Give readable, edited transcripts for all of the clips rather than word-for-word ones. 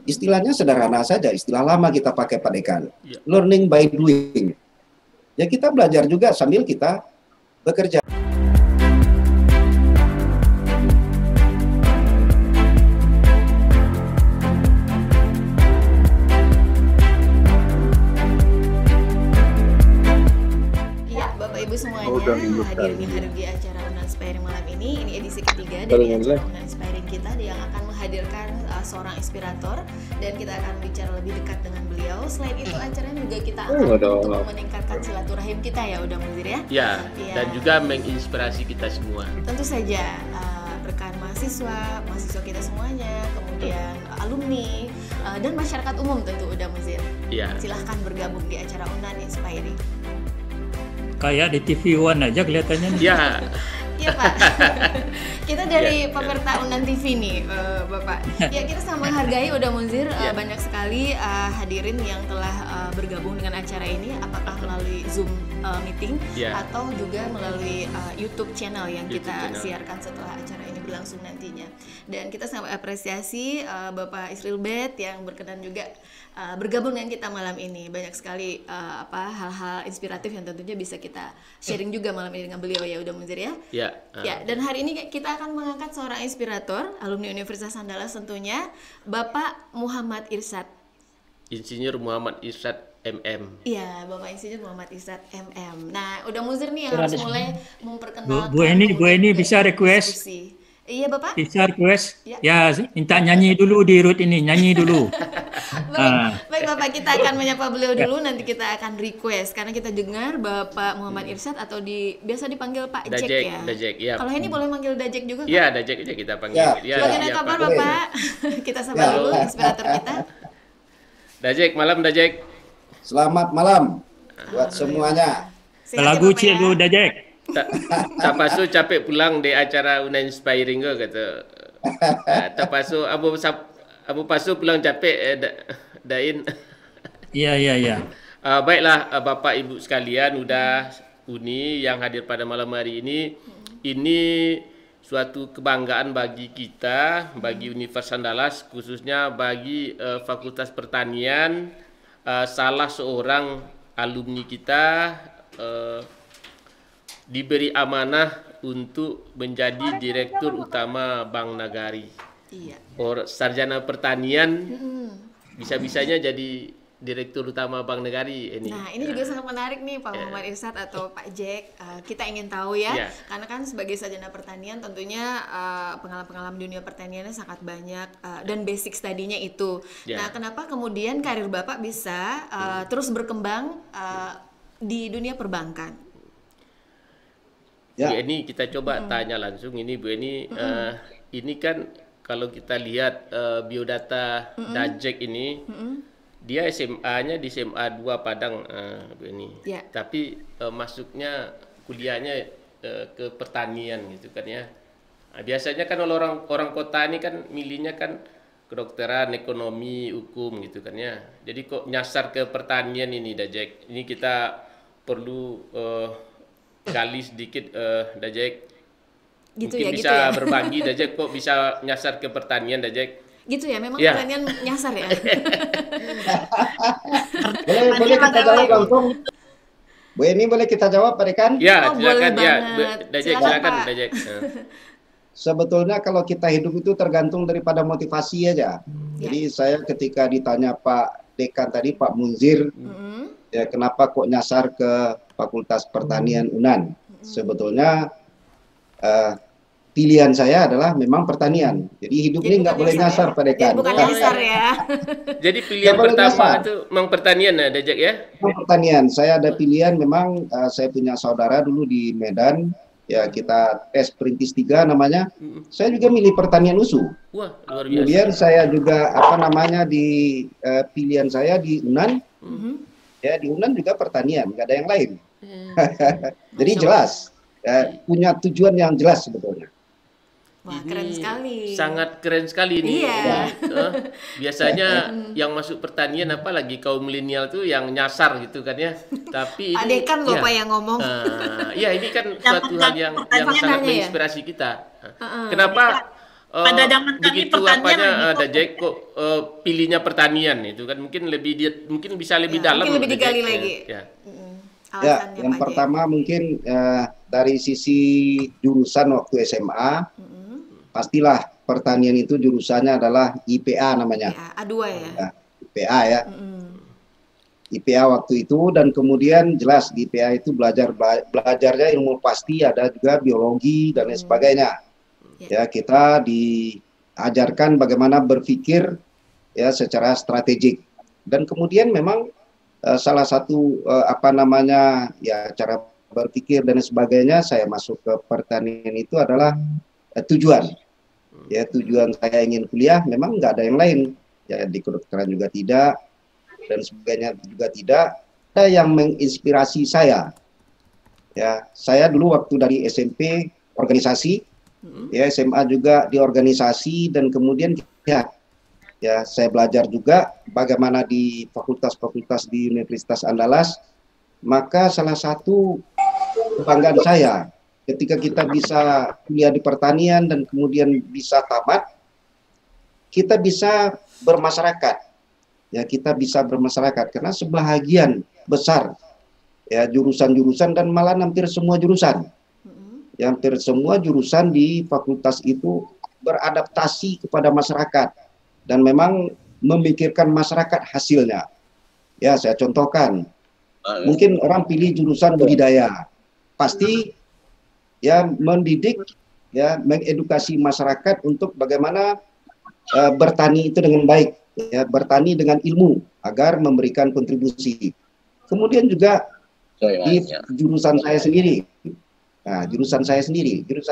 Istilahnya sederhana saja, istilah lama kita pakai Pak Dekan. Ya. Learning by doing. Ya kita belajar juga sambil kita bekerja. Semuanya hadir di acara Uninspiring malam ini edisi ketiga dari acara Uninspiring kita yang akan menghadirkan seorang inspirator dan kita akan bicara lebih dekat dengan beliau. Selain itu acaranya juga kita akan untuk meningkatkan silaturahim kita ya udah Munzir ya. Ya, dan juga menginspirasi kita semua. Tentu saja rekan mahasiswa kita semuanya, kemudian alumni dan masyarakat umum tentu udah Munzir. Ya. Silahkan bergabung di acara Uninspiring. Kayak di TV One aja kelihatannya. Ya. Iya Pak. Kita dari pemerintah Unan TV nih Bapak. Ya kita sangat menghargai udah Munzir banyak sekali hadirin yang telah bergabung dengan acara ini, apakah melalui Zoom meeting atau juga melalui YouTube channel yang kita siarkan setelah acara ini berlangsung nantinya. Dan kita sangat apresiasi Bapak Isril Bet yang berkenan juga bergabung dengan kita malam ini. Banyak sekali hal-hal inspiratif yang tentunya bisa kita sharing juga malam ini dengan beliau ya udah Munzir ya. Ya, dan hari ini kita akan mengangkat seorang inspirator alumni Universitas Andalas tentunya, Bapak Muhammad Irsyad. Insinyur Muhammad Irsyad MM. Iya, Bapak Insinyur Muhammad Irsyad MM. Nah, udah Munzir nih yang harus mulai memperkenalkan. Bu Eni bisa request. Iya Bapak. Bisa request. Ya, minta nyanyi dulu di root ini, nyanyi dulu. Baik Bapak, kita akan menyapa beliau dulu, nanti kita akan request karena kita dengar Bapak Muhammad Irsyad atau biasa dipanggil Pak Jack ya. Dajek, ya. Kalau ini boleh manggil Dajek juga kan? Iya, Dajek aja kita panggil. Bagaimana kabar Bapak? Kita sapa dulu inspirator kita. Dajek, malam Dajek. Selamat malam buat semuanya. Lagu cik lu Dajek. Tak pasu capek pulang di acara Uninspiring kata. Tak pasu abu pasu pulang capek dain. Iya. Baiklah Bapak Ibu sekalian udah Uni yang hadir pada malam hari ini. Ini suatu kebanggaan bagi kita, bagi Universitas Andalas, khususnya bagi Fakultas Pertanian. Salah seorang alumni kita diberi amanah untuk menjadi Direktur Utama Bank Nagari. Iya. Sarjana pertanian bisa-bisanya jadi Direktur Utama Bank Nagari ini. Nah, ini juga sangat menarik nih Pak Muhammad Irsyad atau Pak Jack. Kita ingin tahu ya, karena kan sebagai sarjana pertanian tentunya pengalaman-pengalaman dunia pertaniannya sangat banyak dan basic studinya itu. Nah, kenapa kemudian karir Bapak bisa terus berkembang di dunia perbankan? Bu Eni, kita coba tanya langsung ini Bu Eni. Ini kan kalau kita lihat biodata Dajek ini, dia SMA-nya di SMA 2 Padang, Bu Eni. Tapi masuknya kuliahnya ke pertanian gitu kan ya. Nah, biasanya kan orang kota ini kan milihnya kan kedokteran, ekonomi, hukum gitu kan ya. Jadi kok nyasar ke pertanian ini Dajek. Ini kita perlu gali sedikit Dajek. Gitu mungkin ya, bisa gitu ya. berbagi Dajek kok bisa nyasar ke pertanian Dajek. Gitu ya, memang pertanian nyasar ya. boleh kita jawab langsung. Bu Eni boleh kita jawab Pak Dekan? Ya, silakan ya. Dajek silakan Pak. Dajek. Sebetulnya kalau kita hidup itu tergantung daripada motivasi aja. Jadi saya ketika ditanya Pak Dekan tadi, Pak Munzir, ya kenapa kok nyasar ke Fakultas Pertanian Unan? Sebetulnya pilihan saya adalah memang pertanian. Jadi hidup ini nggak boleh nyasar Pak Dekan. Bukan nyasar ya. Jadi pilihan pertama itu memang pertanian ya Dajek ya? Memang pertanian. Saya ada pilihan memang saya punya saudara dulu di Medan. Ya kita tes perintis 3 namanya. Saya juga milih pertanian USU. Wah, luar biasa. Kemudian saya juga di pilihan saya di Unan. Ya di Unan juga pertanian, nggak ada yang lain. Jadi jelas punya tujuan yang jelas sebetulnya. Wah, keren sekali. Sangat keren sekali ini. Iya. Biasanya yang masuk pertanian apalagi kaum milenial tuh yang nyasar gitu kan ya. Tapi Pak Dekan loh Pak yang ngomong. Ya ini kan suatu hal yang sangat menginspirasi kita. Kenapa pada zaman kami begitu pertanian apanya lebih ada fokus. Jack kok pilihnya pertanian itu kan mungkin lebih mungkin bisa lebih Ya, dalam mungkin lebih ada digali Jack, lagi. ya. Ya, Alasannya yang Pak Jack. pertama mungkin dari sisi jurusan waktu SMA, pastilah pertanian itu jurusannya adalah IPA namanya. Ya, A2 ya. Ya, IPA ya. IPA waktu itu, dan kemudian jelas di IPA itu belajarnya ilmu pasti, ada juga biologi dan lain sebagainya. Ya, kita diajarkan bagaimana berpikir ya secara strategik, dan kemudian memang salah satu apa namanya ya cara berpikir dan sebagainya, saya masuk ke pertanian itu adalah tujuan. Ya, tujuan saya ingin kuliah memang nggak ada yang lain. Ya, di kedokteran juga tidak, dan sebagainya juga tidak. Ada yang menginspirasi saya. Ya, saya dulu waktu dari SMP organisasi, ya SMA juga di organisasi, dan kemudian ya saya belajar juga bagaimana di fakultas-fakultas di Universitas Andalas. Maka salah satu kebanggaan saya ketika kita bisa kuliah di pertanian dan kemudian bisa tamat, kita bisa bermasyarakat. Ya, kita bisa bermasyarakat karena sebahagian besar ya jurusan-jurusan, dan malah hampir semua jurusan, ya, hampir semua jurusan di fakultas itu beradaptasi kepada masyarakat dan memang memikirkan masyarakat hasilnya. Ya, saya contohkan, mungkin orang pilih jurusan budidaya, pasti ya mendidik, ya mengedukasi masyarakat untuk bagaimana bertani itu dengan baik, ya bertani dengan ilmu agar memberikan kontribusi. Kemudian juga di jurusan saya sendiri, jurusan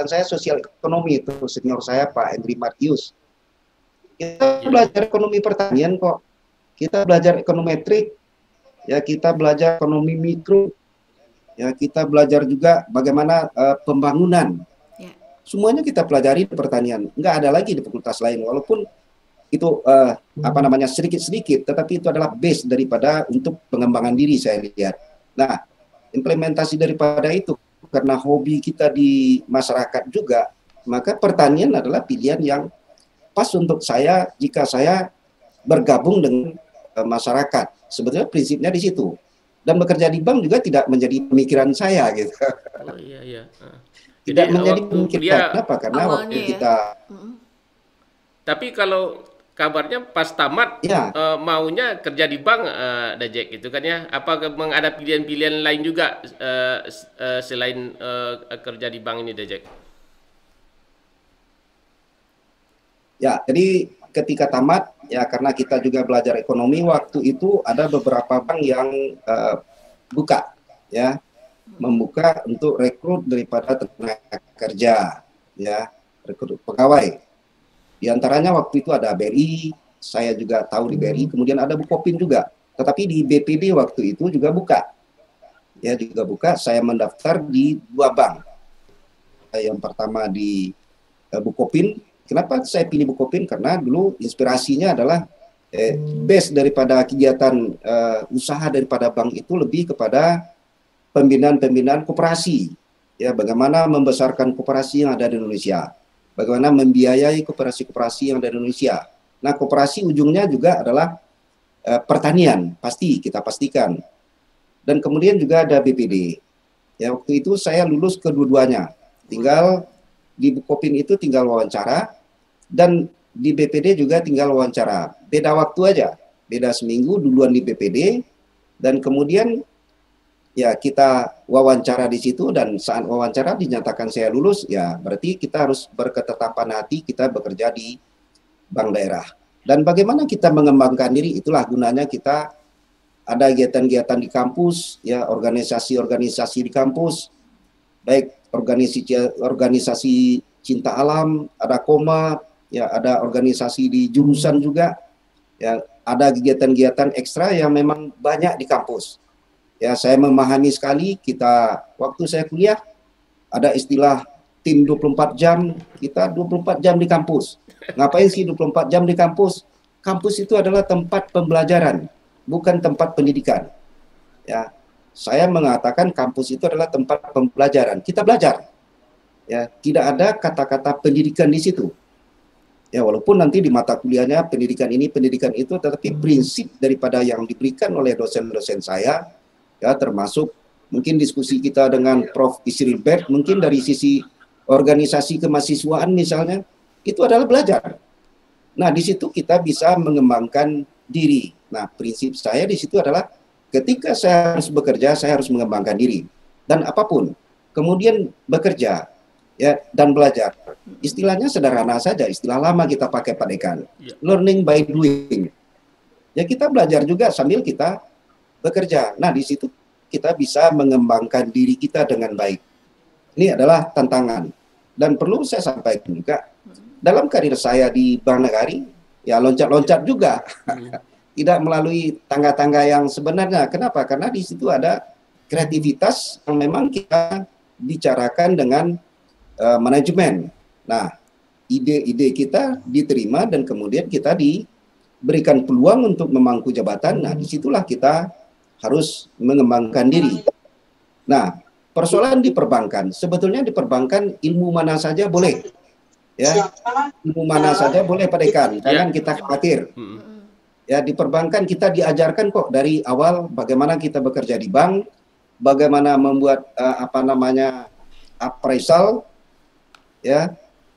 saya sosial ekonomi, itu senior saya Pak Hendri Matius. Kita belajar ekonomi pertanian kok, kita belajar ekonometrik, ya kita belajar ekonomi mikro, ya kita belajar juga bagaimana pembangunan. Semuanya kita pelajari di pertanian, nggak ada lagi di fakultas lain, walaupun itu apa namanya sedikit-sedikit, tetapi itu adalah base daripada untuk pengembangan diri saya lihat. Nah, implementasi daripada itu karena hobi kita di masyarakat juga, maka pertanian adalah pilihan yang pas untuk saya jika saya bergabung dengan masyarakat. Sebetulnya prinsipnya di situ. Dan bekerja di bank juga tidak menjadi pemikiran saya gitu. Oh iya iya. Tidak Jadi menjadi waktu pemikiran. kuliah, Kenapa? Karena waktu awalnya kita tapi kalau kabarnya pas tamat ya maunya kerja di bank, Dajek gitu kan ya? Apa memang ada pilihan-pilihan lain juga selain kerja di bank ini, Dajek? Ya, jadi ketika tamat ya karena kita juga belajar ekonomi, waktu itu ada beberapa bank yang buka ya, membuka untuk rekrut daripada tenaga kerja, ya rekrut pegawai. Di antaranya waktu itu ada BRI, saya juga tahu di BRI, kemudian ada Bukopin juga. Tetapi di BPD waktu itu juga buka. Ya, juga buka, saya mendaftar di 2 bank. Yang pertama di Bukopin. Kenapa saya pilih Bukopin? Karena dulu inspirasinya adalah base daripada kegiatan usaha daripada bank itu lebih kepada pembinaan koperasi. Ya, bagaimana membesarkan koperasi yang ada di Indonesia. Bagaimana membiayai koperasi-koperasi yang ada di Indonesia. Nah, koperasi ujungnya juga adalah pertanian, pasti kita pastikan. Dan kemudian juga ada BPD. Ya, waktu itu saya lulus kedua-duanya. Tinggal di Bukopin itu tinggal wawancara, dan di BPD juga tinggal wawancara. Beda waktu aja, beda seminggu, duluan di BPD, dan kemudian ya kita wawancara di situ, dan saat wawancara dinyatakan saya lulus, ya berarti kita harus berketetapan hati kita bekerja di bank daerah. Dan bagaimana kita mengembangkan diri, itulah gunanya kita ada kegiatan-kegiatan di kampus, ya organisasi-organisasi di kampus, baik organisasi cinta alam, ada Koma, ya ada organisasi di jurusan juga, ya ada kegiatan-kegiatan ekstra yang memang banyak di kampus. Ya, saya memahami sekali kita waktu saya kuliah ada istilah tim 24 jam, kita 24 jam di kampus. Ngapain sih 24 jam di kampus? Kampus itu adalah tempat pembelajaran, bukan tempat pendidikan. Ya, saya mengatakan kampus itu adalah tempat pembelajaran. Kita belajar. Ya, tidak ada kata-kata pendidikan di situ. Ya, walaupun nanti di mata kuliahnya pendidikan ini, pendidikan itu, tetapi prinsip daripada yang diberikan oleh dosen-dosen saya, ya termasuk mungkin diskusi kita dengan Prof. Isrilbert, mungkin dari sisi organisasi kemahasiswaan misalnya, itu adalah belajar. Nah, di situ kita bisa mengembangkan diri. Nah, prinsip saya di situ adalah ketika saya harus bekerja, saya harus mengembangkan diri. Dan apapun, kemudian bekerja, ya, dan belajar. Istilahnya sederhana saja, istilah lama kita pakai Pak Dekan. Learning by doing. Ya, kita belajar juga sambil kita bekerja. Nah, di situ kita bisa mengembangkan diri kita dengan baik. Ini adalah tantangan. Dan perlu saya sampaikan juga, dalam karir saya di Bank Nagari, ya loncat-loncat juga. Tidak melalui tangga-tangga yang sebenarnya. Kenapa? Karena di situ ada kreativitas yang memang kita bicarakan dengan manajemen. Nah, ide-ide kita diterima dan kemudian kita diberikan peluang untuk memangku jabatan. Nah, disitulah kita harus mengembangkan diri. Nah, persoalan di perbankan, sebetulnya di perbankan ilmu mana saja boleh. Ya, ilmu mana saja boleh Pak Dekan. Jangan kita khawatir. Ya, di perbankan kita diajarkan kok dari awal bagaimana kita bekerja di bank, bagaimana membuat appraisal, ya,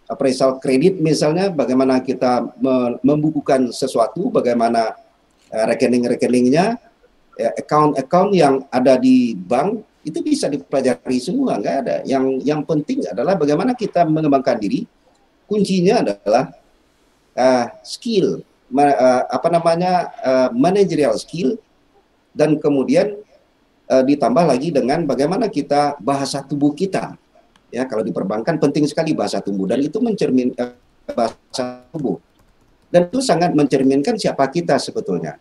appraisal kredit misalnya, bagaimana kita membukukan sesuatu, bagaimana rekening-rekeningnya, ya, account yang ada di bank itu bisa dipelajari semua, nggak ada. Yang penting adalah bagaimana kita mengembangkan diri. Kuncinya adalah skill, managerial skill, dan kemudian ditambah lagi dengan bagaimana kita bahasa tubuh kita. Ya, kalau di perbankan penting sekali bahasa tubuh, dan itu mencerminkan bahasa tubuh. Dan itu sangat mencerminkan siapa kita sebetulnya.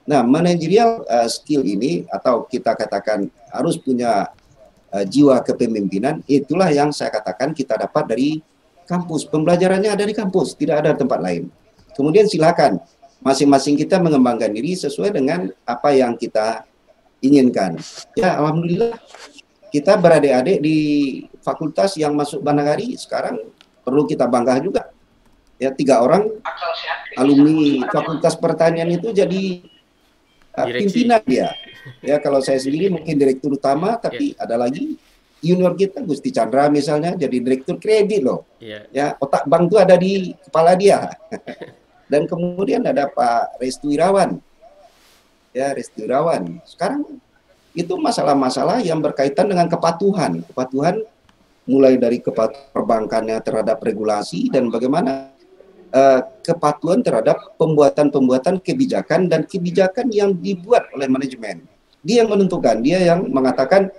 Nah, managerial skill ini, atau kita katakan harus punya jiwa kepemimpinan, itulah yang saya katakan kita dapat dari kampus. Pembelajarannya ada di kampus, tidak ada tempat lain. Kemudian silakan masing-masing kita mengembangkan diri sesuai dengan apa yang kita inginkan. Ya, alhamdulillah kita beradik-adik di fakultas yang masuk Bank Nagari sekarang perlu kita bangga juga. Ya, 3 orang alumni Fakultas Pertanian itu jadi pimpinan dia. Ya, kalau saya sendiri mungkin direktur utama, tapi ada lagi junior kita Gusti Chandra misalnya jadi direktur kredit loh. Ya, otak bank itu ada di kepala dia. Dan kemudian ada Pak Restu Irawan. Ya, Restu Irawan. Sekarang itu masalah-masalah yang berkaitan dengan kepatuhan. Kepatuhan mulai dari kepatuhan perbankannya terhadap regulasi dan bagaimana kepatuhan terhadap pembuatan kebijakan dan kebijakan yang dibuat oleh manajemen. Dia yang menentukan, dia yang mengatakan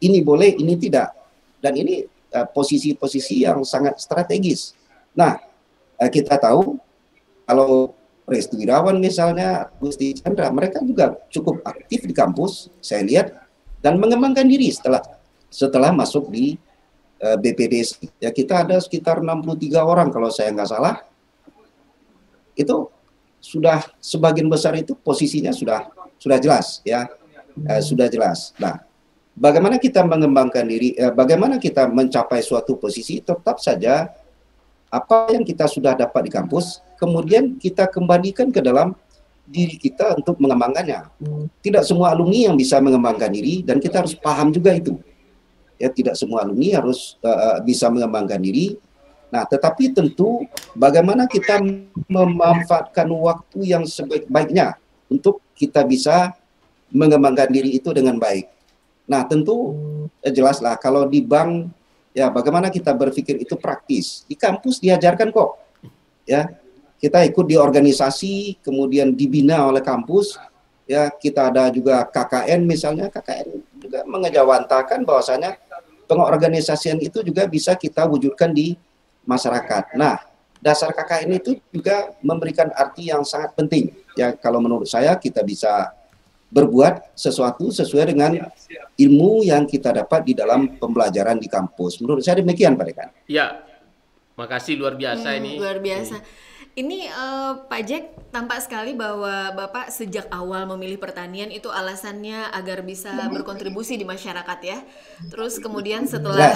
ini boleh, ini tidak. Dan ini posisi-posisi yang sangat strategis. Nah, kita tahu kalau Restu Irawan misalnya, Gusti Chandra, mereka juga cukup aktif di kampus, saya lihat, dan mengembangkan diri setelah masuk di BPD. Ya, kita ada sekitar 63 orang kalau saya nggak salah. Itu sudah sebagian besar itu posisinya sudah jelas, ya, sudah jelas. Nah, bagaimana kita mengembangkan diri, bagaimana kita mencapai suatu posisi, tetap saja apa yang kita sudah dapat di kampus, kemudian kita kembalikan ke dalam diri kita untuk mengembangkannya. Tidak semua alumni yang bisa mengembangkan diri, dan kita harus paham juga itu. Ya, tidak semua alumni harus bisa mengembangkan diri. Nah, tetapi tentu bagaimana kita memanfaatkan waktu yang sebaik-baiknya untuk kita bisa mengembangkan diri itu dengan baik. Nah, tentu jelaslah kalau di bank, ya bagaimana kita berpikir itu praktis. Di kampus diajarkan kok. Ya, kita ikut di organisasi, kemudian dibina oleh kampus. Ya, kita ada juga KKN misalnya. KKN juga mengejawantakan bahwasanya pengorganisasian itu juga bisa kita wujudkan di masyarakat. Nah, dasar KKN itu juga memberikan arti yang sangat penting. Ya, kalau menurut saya kita bisa berbuat sesuatu sesuai dengan ilmu yang kita dapat di dalam pembelajaran di kampus. Menurut saya demikian, Pak Dekan. Ya, makasih luar biasa ini. Luar biasa. Ini Pak Jack, tampak sekali bahwa Bapak sejak awal memilih pertanian itu alasannya agar bisa berkontribusi di masyarakat ya. Terus kemudian setelah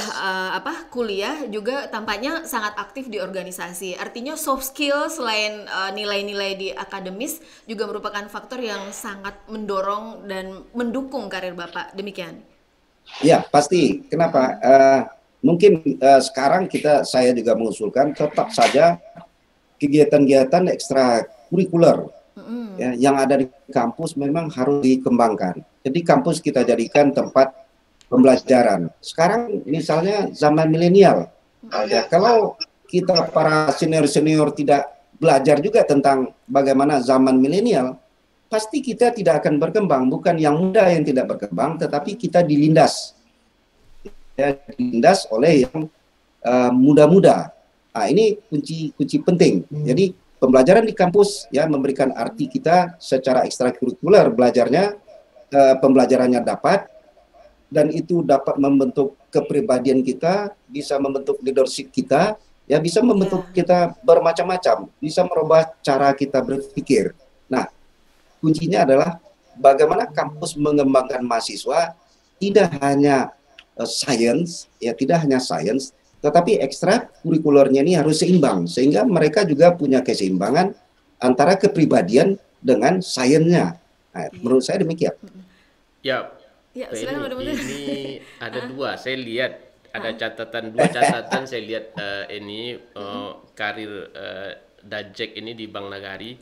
kuliah juga tampaknya sangat aktif di organisasi. Artinya soft skill selain nilai-nilai di akademis juga merupakan faktor yang sangat mendorong dan mendukung karir Bapak. Demikian. Ya, pasti. Kenapa? Mungkin sekarang saya juga mengusulkan tetap saja kegiatan-kegiatan ekstrakurikuler ya, yang ada di kampus memang harus dikembangkan. Jadi kampus kita jadikan tempat pembelajaran. Sekarang misalnya zaman milenial, ya, kalau kita para senior-senior tidak belajar juga tentang bagaimana zaman milenial, pasti kita tidak akan berkembang. Bukan yang muda yang tidak berkembang, tetapi kita dilindas. Ya, dilindas oleh yang muda-muda. Nah, ini kunci penting. Jadi pembelajaran di kampus ya memberikan arti kita secara ekstrakurikuler belajarnya, pembelajarannya dapat, dan itu dapat membentuk kepribadian kita, bisa membentuk leadership kita, ya bisa membentuk kita bermacam-macam, bisa merubah cara kita berpikir. Nah, kuncinya adalah bagaimana kampus mengembangkan mahasiswa tidak hanya science, ya tidak hanya science, tetapi ekstrakurikulernya ini harus seimbang, sehingga mereka juga punya keseimbangan antara kepribadian dengan sainsnya. Nah, menurut saya demikian. Ya, ini ada dua. Saya lihat ada dua catatan. Saya lihat karir Dajjek ini di Bank Nagari.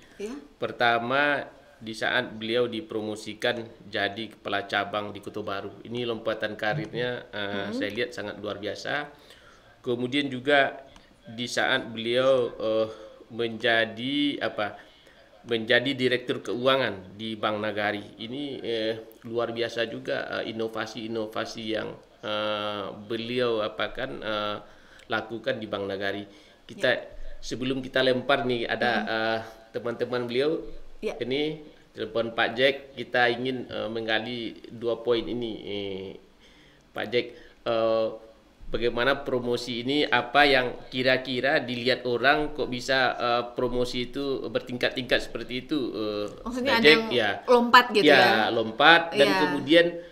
Pertama, di saat beliau dipromosikan jadi kepala cabang di Kota Baru. Ini lompatan karirnya saya lihat sangat luar biasa. Kemudian juga di saat beliau menjadi direktur keuangan di Bank Nagari. Ini luar biasa juga inovasi-inovasi yang beliau lakukan di Bank Nagari. Sebelum kita lempar nih ada teman-teman beliau ini telepon Pak Jack, kita ingin menggali 2 poin ini. Pak Jack, bagaimana promosi ini, apa yang kira-kira dilihat orang kok bisa promosi itu bertingkat-tingkat seperti itu? Maksudnya ada yang lompat gitu ya? Lompat dan kemudian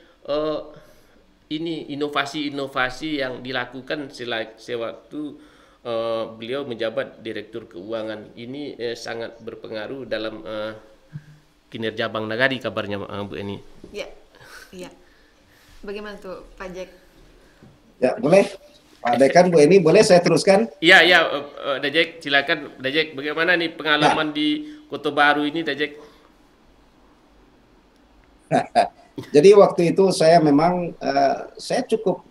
ini inovasi-inovasi yang dilakukan sewaktu beliau menjabat direktur keuangan. Ini sangat berpengaruh dalam kinerja Bank Nagari kabarnya Bu Eni. Iya. Bagaimana tuh Pak Jack? Ya, boleh. Pak Dekan, Bu Eni, boleh saya teruskan? Iya, Dajek, silakan. Dajek, bagaimana nih pengalaman di Kota Baru ini, Dajek? Jadi waktu itu saya memang, saya cukup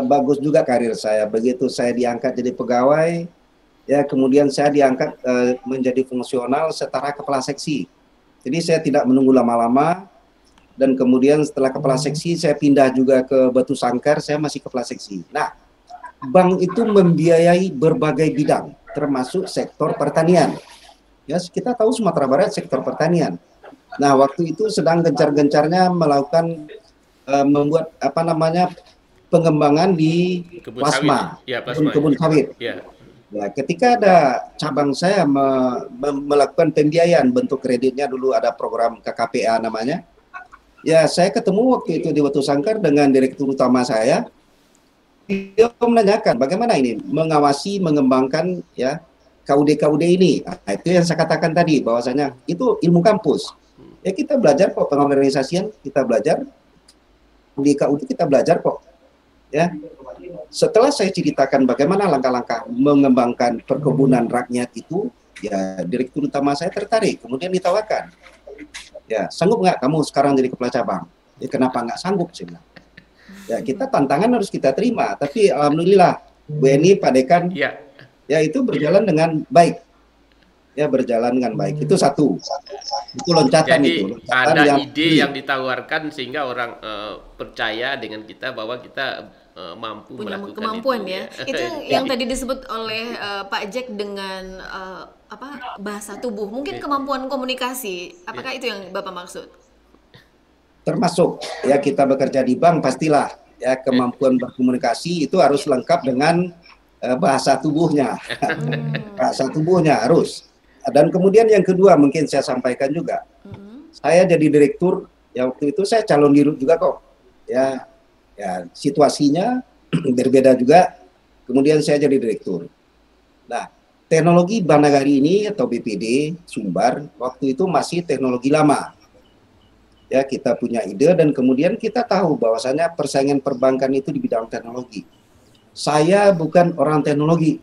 bagus juga karir saya. Begitu saya diangkat jadi pegawai, ya kemudian saya diangkat menjadi fungsional setara kepala seksi. Jadi saya tidak menunggu lama-lama. Dan kemudian setelah kepala seksi saya pindah juga ke Batu Sangkar, saya masih kepala seksi. Nah, bank itu membiayai berbagai bidang, termasuk sektor pertanian. Ya, kita tahu Sumatera Barat sektor pertanian. Nah, waktu itu sedang gencar-gencarnya melakukan membuat pengembangan di plasma, kebun sawit. Ya, ketika ada cabang saya melakukan pembiayaan bentuk kreditnya, dulu ada program KKPA namanya. Ya, saya ketemu waktu itu di Batu Sangkar dengan direktur utama saya. Dia menanyakan bagaimana ini mengawasi, mengembangkan ya KUD ini. Nah, itu yang saya katakan tadi, bahwasanya itu ilmu kampus. Ya, kita belajar kok pengorganisasian, kita belajar di KUD, kita belajar kok. Ya, setelah saya ceritakan bagaimana langkah-langkah mengembangkan perkebunan rakyat itu, ya direktur utama saya tertarik, kemudian ditawarkan. Ya, sanggup nggak kamu sekarang jadi kepala cabang? Ya, kenapa nggak sanggup sih? Ya, kita tantangan harus kita terima. Tapi alhamdulillah, Bu Eni, Pak Dekan, ya itu berjalan dengan baik. Ya, berjalan dengan baik. Itu satu. Itu loncatan. Jadi, itu. Loncatan ada ide yang ditawarkan sehingga orang percaya dengan kita bahwa kita mampu punya melakukan kemampuan itu, ya. Itu yang tadi disebut oleh Pak Jack dengan bahasa tubuh, mungkin kemampuan komunikasi. Apakah itu yang Bapak maksud? Termasuk ya, kita bekerja di bank pastilah ya kemampuan berkomunikasi itu harus lengkap dengan bahasa tubuhnya. Bahasa tubuhnya harus. Dan kemudian yang kedua mungkin saya sampaikan juga, saya jadi direktur, ya waktu itu saya calon dirut juga kok, ya situasinya berbeda juga, kemudian saya jadi direktur. Nah, teknologi Bank Nagari ini atau BPD Sumbar waktu itu masih teknologi lama. Ya, kita punya ide dan kemudian kita tahu bahwasanya persaingan perbankan itu di bidang teknologi. Saya bukan orang teknologi.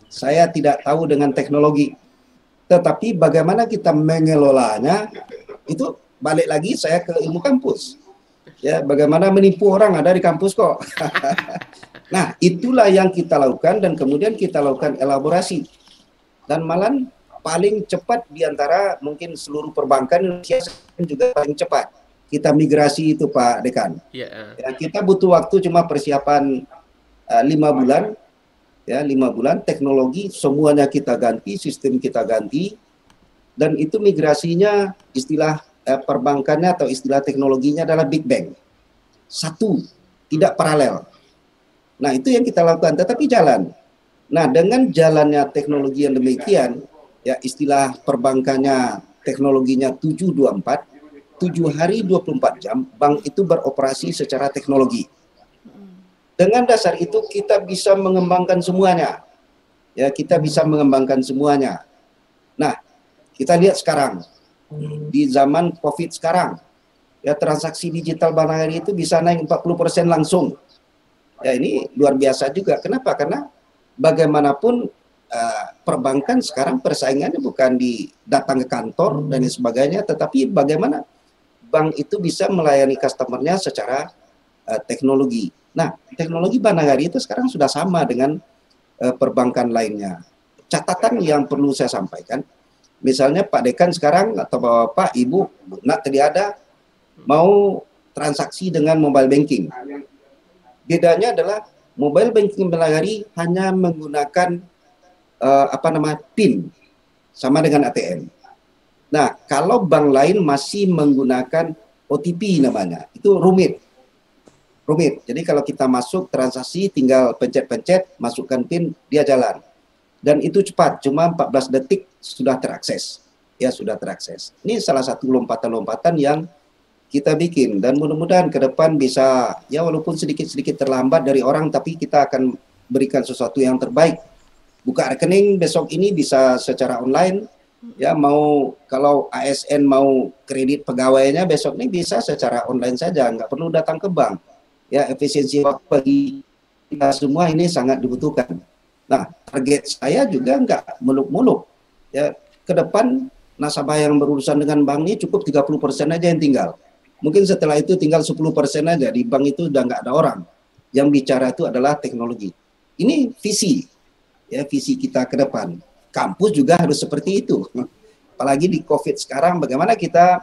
Saya tidak tahu dengan teknologi. Tetapi bagaimana kita mengelolanya itu balik lagi saya ke ilmu kampus. Ya, bagaimana menipu orang ada di kampus kok. Nah, itulah yang kita lakukan dan kemudian kita lakukan elaborasi. Dan malah paling cepat di antara mungkin seluruh perbankan Indonesia juga paling cepat. Kita migrasi itu Pak Dekan. Ya, kita butuh waktu cuma persiapan 5 bulan. Ya, 5 bulan teknologi semuanya kita ganti, sistem kita ganti, dan itu migrasinya istilah perbankannya atau istilah teknologinya adalah Big Bang. Satu, tidak paralel. Nah, itu yang kita lakukan, tetapi jalan. Nah, dengan jalannya teknologi yang demikian, ya istilah perbankannya teknologinya 724, 7 hari 24 jam, bank itu beroperasi secara teknologi. Dengan dasar itu kita bisa mengembangkan semuanya. Ya, kita bisa mengembangkan semuanya. Nah, kita lihat sekarang di zaman Covid sekarang, ya transaksi digital Bank Nagari itu bisa naik 40% langsung. Ya, ini luar biasa juga. Kenapa? Karena bagaimanapun perbankan sekarang persaingannya bukan di datang ke kantor dan sebagainya, tetapi bagaimana bank itu bisa melayani customernya secara teknologi. Nah, teknologi Bank Nagari itu sekarang sudah sama dengan perbankan lainnya. Catatan yang perlu saya sampaikan, misalnya Pak Dekan sekarang atau Bapak, Ibu, nak tadi ada mau transaksi dengan mobile banking. Bedanya adalah mobile banking Bank Nagari hanya menggunakan PIN sama dengan ATM. Nah, kalau bank lain masih menggunakan OTP namanya, itu rumit. Jadi kalau kita masuk transaksi tinggal pencet-pencet, masukkan PIN, dia jalan. Dan itu cepat, cuma 14 detik sudah terakses. Ya, sudah terakses. Ini salah satu lompatan-lompatan yang kita bikin dan mudah-mudahan ke depan bisa, ya walaupun sedikit-sedikit terlambat dari orang, tapi kita akan berikan sesuatu yang terbaik. Buka rekening besok ini bisa secara online. Ya, mau kalau ASN mau kredit pegawainya besok ini bisa secara online saja, nggak perlu datang ke bank. Ya, efisiensi waktu bagi kita semua ini sangat dibutuhkan. Nah, target saya juga nggak muluk-muluk. Ya, ke depan nasabah yang berurusan dengan bank ini cukup 30% aja yang tinggal. Mungkin setelah itu tinggal 10% aja, di bank itu udah nggak ada orang. Yang bicara itu adalah teknologi. Ini visi, ya visi kita ke depan. Kampus juga harus seperti itu. Apalagi di COVID sekarang, bagaimana kita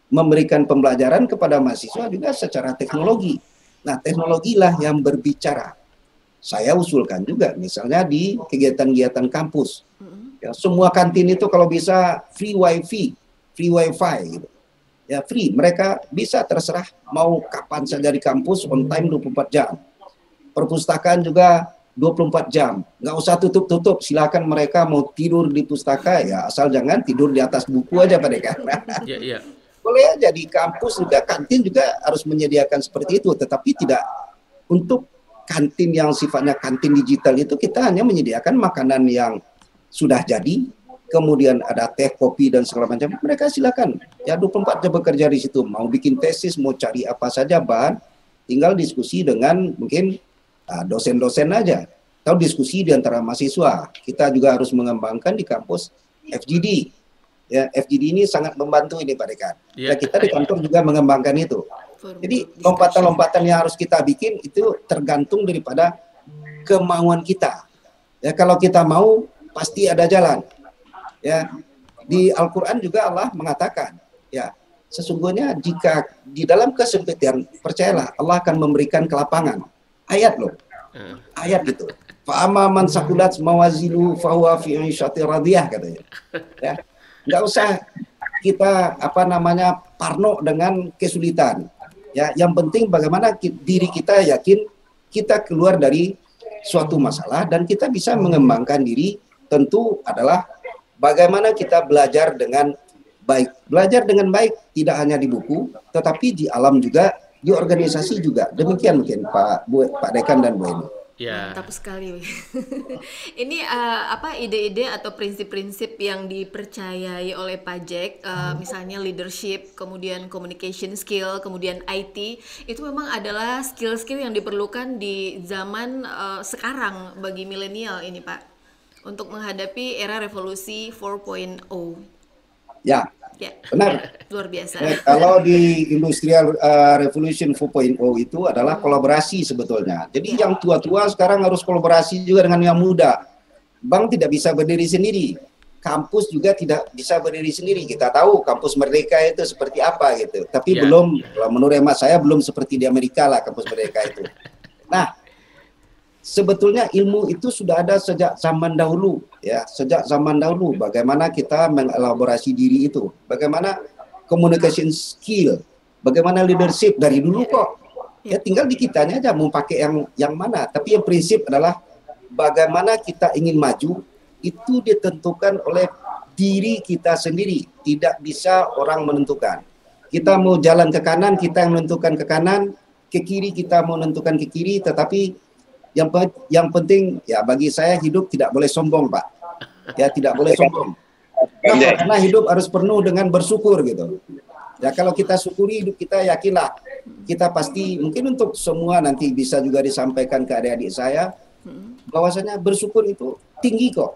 memberikan pembelajaran kepada mahasiswa juga secara teknologi. Nah, teknologilah yang berbicara. Saya usulkan juga, misalnya di kegiatan-kegiatan kampus. Ya, semua kantin itu kalau bisa free wifi gitu. Ya, free. Mereka bisa terserah mau kapan saja di kampus, on time 24 jam. Perpustakaan juga 24 jam. Nggak usah tutup-tutup. Silakan mereka mau tidur di pustaka, ya asal jangan tidur di atas buku aja Pak Dekan. Iya. Boleh aja di kampus juga, kantin juga harus menyediakan seperti itu, tetapi tidak untuk kantin yang sifatnya kantin digital itu kita hanya menyediakan makanan yang sudah jadi, kemudian ada teh, kopi dan segala macam. Mereka silakan ya 24 jam bekerja di situ, mau bikin tesis, mau cari apa saja bahan, tinggal diskusi dengan mungkin dosen-dosen aja atau diskusi di antara mahasiswa. Kita juga harus mengembangkan di kampus FGD. Ya, FGD ini sangat membantu ini Pak Dekan. Ya, kita di kantor juga mengembangkan itu. Jadi lompatan-lompatan yang harus kita bikin itu tergantung daripada kemauan kita. Ya, kalau kita mau pasti ada jalan. Ya, di Al-Qur'an juga Allah mengatakan, ya, sesungguhnya jika di dalam kesempitan, percayalah Allah akan memberikan kelapangan. Ayat loh. Ayat itu. Fa amma man saqulat mawazinuhu fa huwa fi 'ishatin radiyah katanya. Ya. Nggak usah kita parno dengan kesulitan. Ya, yang penting bagaimana diri kita yakin kita keluar dari suatu masalah dan kita bisa mengembangkan diri, tentu adalah bagaimana kita belajar dengan baik. Belajar dengan baik tidak hanya di buku, tetapi di alam juga, di organisasi juga. Demikian mungkin Pak Dekan dan Bu Eni. Ya. Mantap sekali. Ini apa ide-ide atau prinsip-prinsip yang dipercayai oleh Pak Jack, misalnya leadership, kemudian communication skill, kemudian IT, itu memang adalah skill-skill yang diperlukan di zaman sekarang bagi milenial ini Pak, untuk menghadapi era revolusi 4.0. Ya. Ya, benar. Luar biasa. Kalau di Industrial Revolution 4.0 itu adalah kolaborasi sebetulnya. Jadi yang tua-tua sekarang harus kolaborasi juga dengan yang muda. Bank tidak bisa berdiri sendiri. Kampus juga tidak bisa berdiri sendiri. Kita tahu kampus Merdeka itu seperti apa gitu. Tapi belum, menurut hemat saya belum seperti di Amerika lah kampus Merdeka itu. Nah, sebetulnya ilmu itu sudah ada sejak zaman dahulu, ya, sejak zaman dahulu. Bagaimana kita mengelaborasi diri itu, bagaimana communication skill, bagaimana leadership dari dulu kok. Ya tinggal di kitanya aja mau pakai yang mana. Tapi yang prinsip adalah bagaimana kita ingin maju itu ditentukan oleh diri kita sendiri, tidak bisa orang menentukan. Kita mau jalan ke kanan, kita yang menentukan ke kanan, ke kiri kita mau menentukan ke kiri, tetapi yang penting ya bagi saya hidup tidak boleh sombong Pak, ya tidak boleh sombong. Karena hidup harus penuh dengan bersyukur gitu. Ya kalau kita syukuri hidup kita, yakinlah kita pasti, mungkin untuk semua nanti bisa juga disampaikan ke adik-adik saya, bahwasanya bersyukur itu tinggi kok.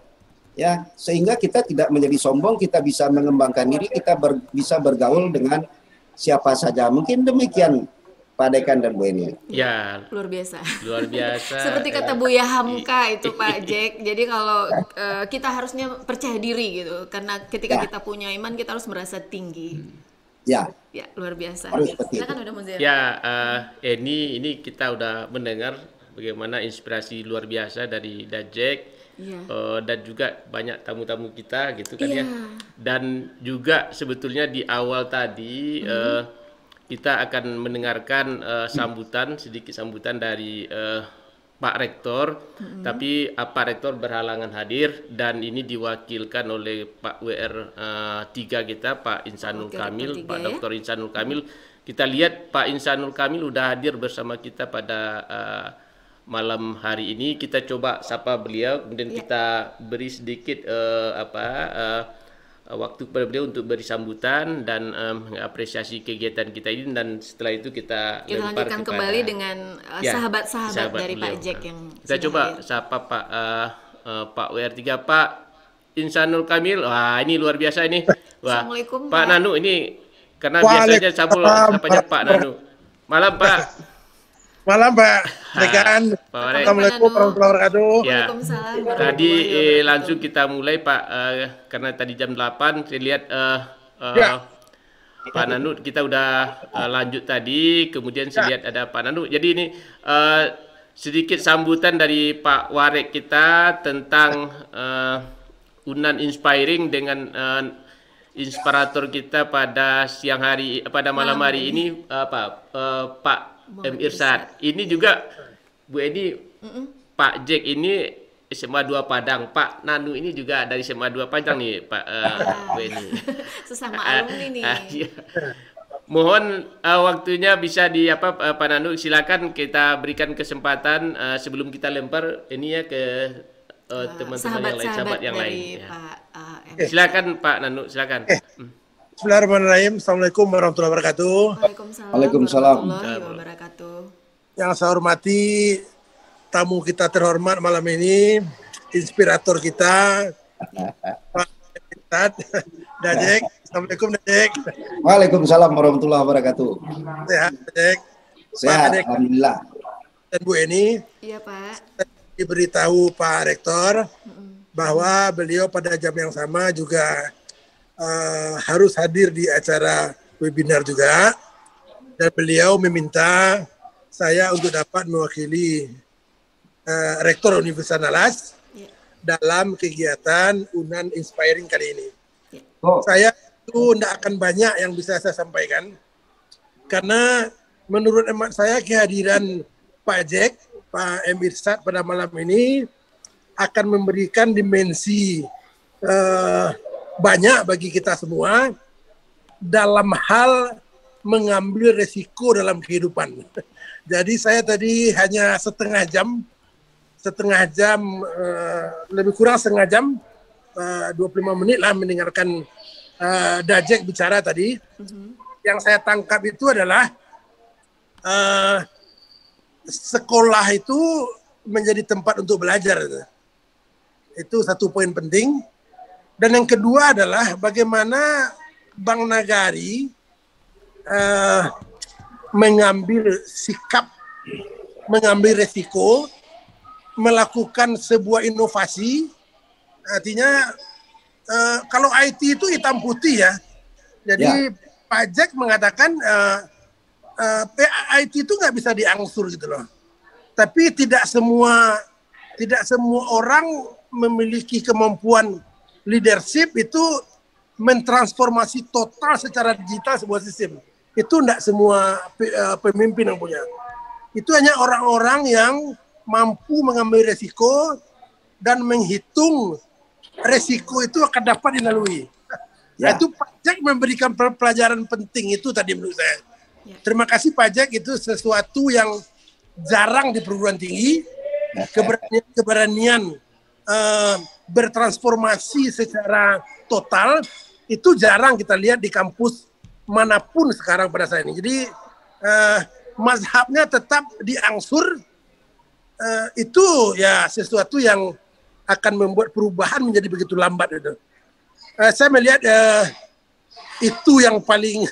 Ya sehingga kita tidak menjadi sombong, kita bisa mengembangkan diri, kita bisa bergaul dengan siapa saja. Mungkin demikian Pak Dekan dan Bu Eni. Ya, luar biasa. Luar biasa. Seperti kata Buya Hamka itu Pak Jack. Jadi kalau kita harusnya percaya diri gitu, karena ketika kita punya iman kita harus merasa tinggi. Ya. Ya, luar biasa. Silakan udah Muzir. Ya, ini kita udah mendengar bagaimana inspirasi luar biasa dari Dajek. Dan juga banyak tamu-tamu kita gitu kan ya. Dan juga sebetulnya di awal tadi kita akan mendengarkan sedikit sambutan dari Pak Rektor, tapi Pak Rektor berhalangan hadir dan ini diwakilkan oleh Pak WR 3 kita, Pak Insanul Kamil, Pak Dr. Insanul Kamil. Kita lihat Pak Insanul Kamil udah hadir bersama kita pada malam hari ini. Kita coba sapa beliau, kemudian kita beri sedikit waktu kepada beliau untuk beri sambutan dan mengapresiasi kegiatan kita ini, dan setelah itu kita lanjutkan kembali dengan sahabat-sahabat dari beliau. Pak Jack yang kita coba sapa Pak WR3, Pak Insanul Kamil. Wah, ini luar biasa ini. Wah, Assalamualaikum Pak Nanu ini karena biasanya sapanya Pak Nanu. Malam Pak. Malam Pak Dekan. Assalamualaikum warahmatullahi wabarakatuh. Ya. Tadi langsung kita mulai Pak, karena tadi jam 8 saya lihat Pak Nanu kita udah lanjut tadi, kemudian saya lihat ada Pak Nanu. Jadi ini sedikit sambutan dari Pak Warek kita tentang Unan Inspiring dengan inspirator kita pada malam hari ini Pak M. Irsad. Ini juga Bu Edi, Pak Jack ini SMA 2 Padang, Pak Nanu ini juga dari SMA 2 Padang nih Pak Bu Edi. Sesama alumni nih. Mohon waktunya bisa Pak Nanu, silakan kita berikan kesempatan sebelum kita lempar ini ya ke teman-teman yang lain, sahabat yang lain. Silakan Pak Nanu, silakan. Bismillahirrahmanirrahim. Assalamualaikum warahmatullahi wabarakatuh. Waalaikumsalam warahmatullahi wabarakatuh. Yang saya hormati tamu kita terhormat malam ini, inspirator kita, Pak Dajek. Assalamualaikum Dajek. Waalaikumsalam warahmatullahi wabarakatuh. Sehat Dajek. Sehat, alhamdulillah. Dan Bu Eni. Iya Pak. Diberitahu Pak Rektor bahwa beliau pada jam yang sama juga harus hadir di acara webinar juga, dan beliau meminta saya untuk dapat mewakili Rektor Universitas Andalas dalam kegiatan Unan Inspiring kali ini. Saya itu tidak akan banyak yang bisa saya sampaikan, karena menurut hemat saya kehadiran Pak Jack, Pak M. Irsad pada malam ini akan memberikan dimensi banyak bagi kita semua dalam hal mengambil resiko dalam kehidupan. Jadi saya tadi hanya setengah jam, lebih kurang setengah jam, 25 menit lah mendengarkan Dajek bicara tadi. Yang saya tangkap itu adalah sekolah itu menjadi tempat untuk belajar. Itu satu poin penting. Dan yang kedua adalah bagaimana Bang Nagari mengambil sikap, mengambil resiko, melakukan sebuah inovasi. Artinya kalau IT itu hitam putih ya. Jadi Pak Jack mengatakan IT itu nggak bisa diangsur gitu loh. Tapi tidak semua orang memiliki kemampuan leadership itu mentransformasi total secara digital sebuah sistem. Itu tidak semua pemimpin yang punya. Itu hanya orang-orang yang mampu mengambil resiko dan menghitung resiko itu akan dapat dilalui. Itu Pak Jack memberikan pelajaran penting itu tadi menurut saya. Terima kasih Pak Jack, itu sesuatu yang jarang di perguruan tinggi. Keberanian bertransformasi secara total itu jarang kita lihat di kampus manapun sekarang pada saat ini. Jadi mazhabnya tetap diangsur, itu ya sesuatu yang akan membuat perubahan menjadi begitu lambat itu. Saya melihat itu yang paling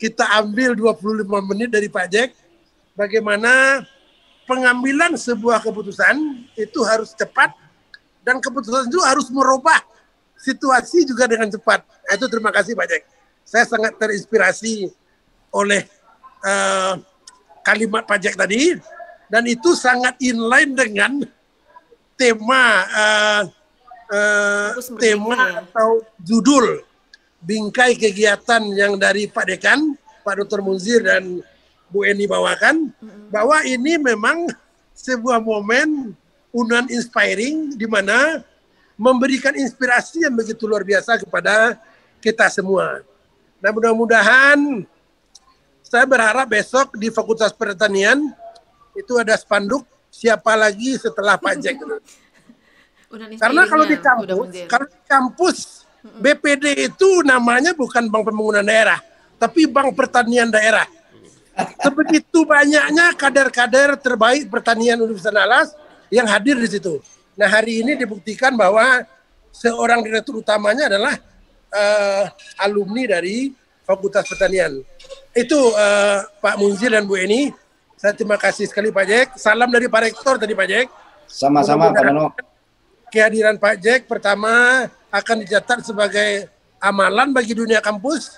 kita ambil 25 menit dari Pak Jack, bagaimana pengambilan sebuah keputusan itu harus cepat dan keputusan itu harus merubah situasi juga dengan cepat. Itu terima kasih Pak Jack. Saya sangat terinspirasi oleh kalimat Pak Jack tadi, dan itu sangat inline dengan tema atau judul bingkai kegiatan yang dari Pak Dekan, Pak Dr. Munzir dan Bu Eni bawakan, bahwa ini memang sebuah momen Unan inspiring di mana memberikan inspirasi yang begitu luar biasa kepada kita semua. Nah, mudah-mudahan saya berharap besok di Fakultas Pertanian itu ada spanduk siapa lagi setelah Pak Jack. Karena kalau di kampus BPD itu namanya bukan Bank Pembangunan Daerah, tapi Bank Pertanian Daerah. Sebegitu banyaknya kader-kader terbaik pertanian Universitas Andalas yang hadir di situ. Nah, hari ini dibuktikan bahwa seorang direktur utamanya adalah alumni dari Fakultas Pertanian. Itu Pak Munzir dan Bu Eni. Saya terima kasih sekali Pak Jack. Salam dari Pak Rektor tadi Pak Jack. Sama-sama Pak Dono. Kehadiran Pak Jack pertama akan dicatat sebagai amalan bagi dunia kampus,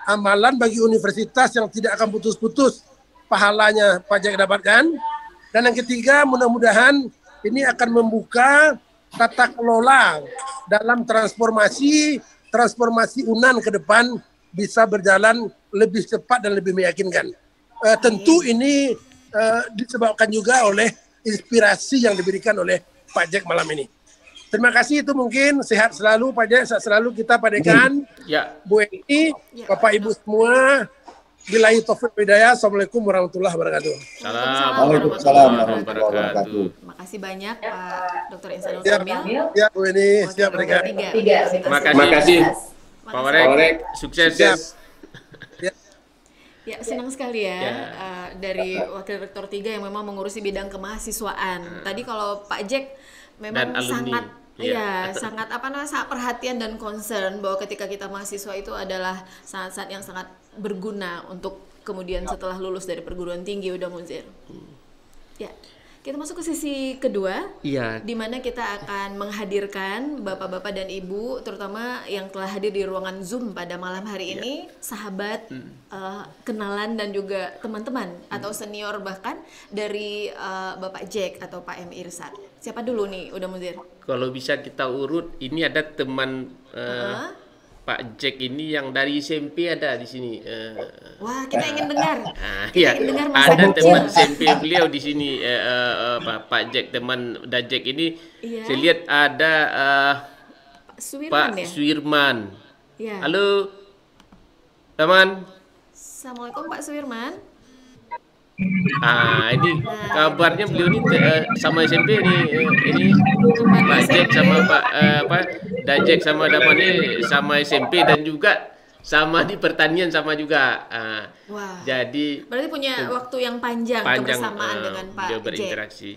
amalan bagi universitas yang tidak akan putus-putus pahalanya Pak Jack dapatkan. Dan yang ketiga, mudah-mudahan ini akan membuka tata kelola dalam transformasi UNAN ke depan bisa berjalan lebih cepat dan lebih meyakinkan. Tentu ini disebabkan juga oleh inspirasi yang diberikan oleh Pak Jack malam ini. Terima kasih, itu mungkin sehat selalu Pak Jack, sehat selalu kita Pak Dekan, Bu Eni, Bapak Ibu semua. Billahi taufiq wal hidayah. Assalamualaikum warahmatullahi wabarakatuh. Waalaikumsalam warahmatullahi wabarakatuh. Terima kasih banyak Pak Dr. Insanul Kamil. Ya, Bu Eni, siap Dekan. Terima kasih. Pak Warek, sukses. Ya, senang sekali ya, dari Wakil Rektor 3 yang memang mengurusi bidang kemahasiswaan. Tadi kalau Pak Jack memang sangat sangat sangat perhatian dan concern bahwa ketika kita mahasiswa itu adalah saat-saat yang sangat berguna untuk kemudian setelah lulus dari perguruan tinggi. Udah Munzir. Ya. Kita masuk ke sisi kedua, di mana kita akan menghadirkan bapak-bapak dan ibu, terutama yang telah hadir di ruangan Zoom pada malam hari ini, sahabat, kenalan dan juga teman-teman atau senior bahkan dari Bapak Jack atau Pak M. Irsad. Siapa dulu nih, udah Munzir? Kalau bisa kita urut, ini ada teman Pak Jack ini yang dari SMP ada di sini. Wah, kita ingin dengar. Ingin dengar ada teman SMP beliau di sini, Pak Jack, teman Dajek ini. Saya lihat ada Suwirman ya? Suwirman. Ya. Halo, teman. Assalamualaikum Pak Suwirman. Ini kabarnya beliau ini sama SMP ini Pak Jack sama Pak Dajek sama Daman ini sama SMP dan juga sama di pertanian sama juga. Wah. Jadi berarti punya waktu yang panjang kebersamaan dengan Pak dia Jack. berinteraksi.